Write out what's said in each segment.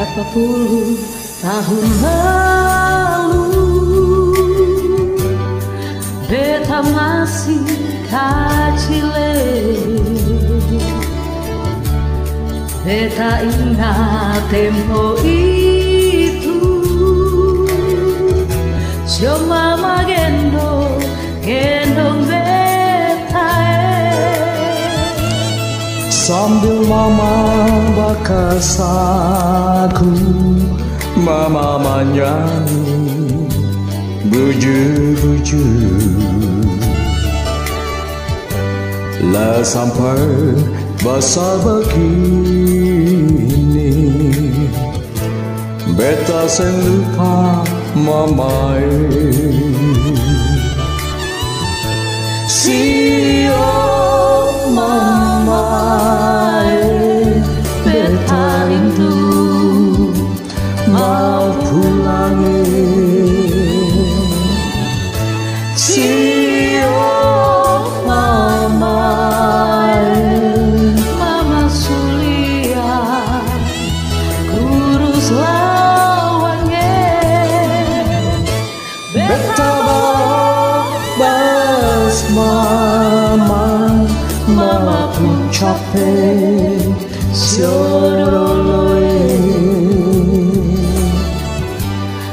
Berapa puluh tahun lalu beta masih kecil, beta ingat tempo itu. Cuma gendong beta, sambil mama bakar sagu, mama menyanyi buju-buju. Lah sampai besar begini, beta sen lupa mama. Sio mama, beta rindu mau pulang. Sio mama, Mama Sulia kurus lawannya. beta bas mama, mama pun capek sioroloe.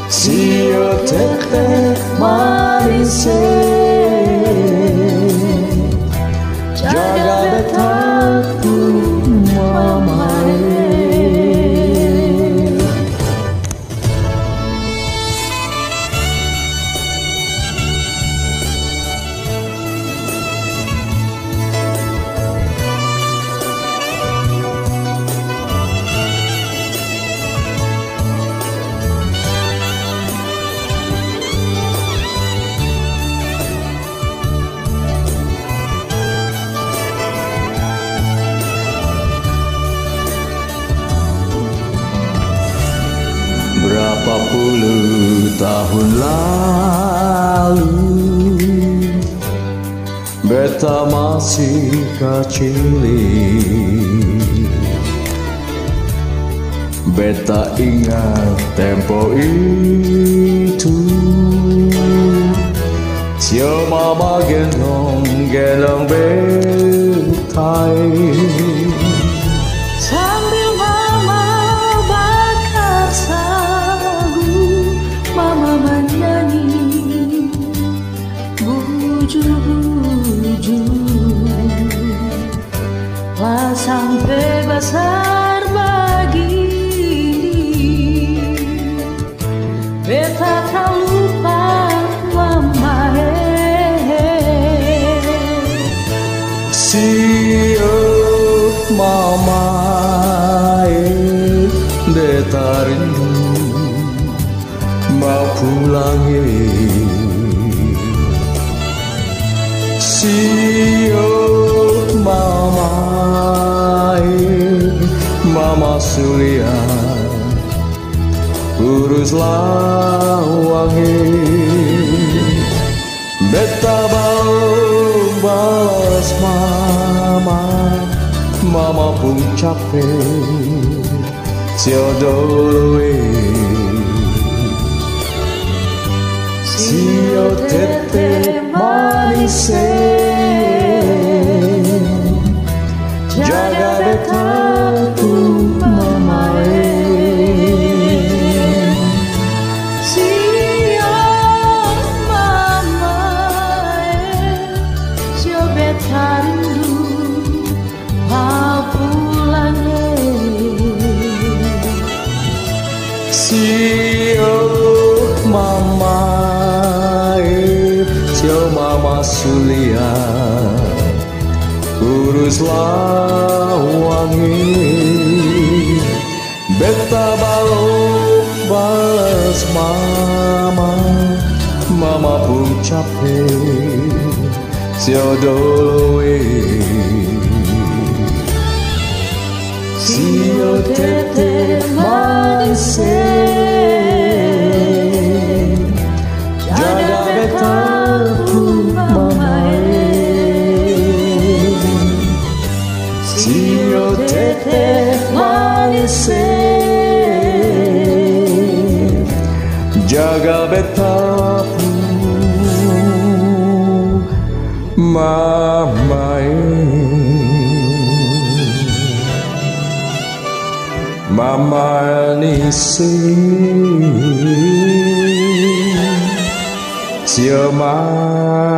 Sio tete marise, jaga beta pun mama. Berapa puluh tahun lalu beta masih kecil, beta ingat tempo itu. Cio mama gendong beta, Sambil mama bakar sagu, mama menyanyi buju-buju. Lah sampai besar begini, beta tak lupa mama. Sio mama, beta rindu mau pulang. Sio mama, mama Sulia urus lawangi. Beta balas mama, mama pun capek siodoloe. Sio tete manisé, jaga beta pun mama. Sio mama, sio beta rindu mau pulang. Sio mama, sio mama Sulia urus lawangi. Beta balas mama, mama pun capek siodoloe. Sio tete manisé, jaga beta pun mama. Sio tete manisé, jaga betapu mamae mama nisi chia mai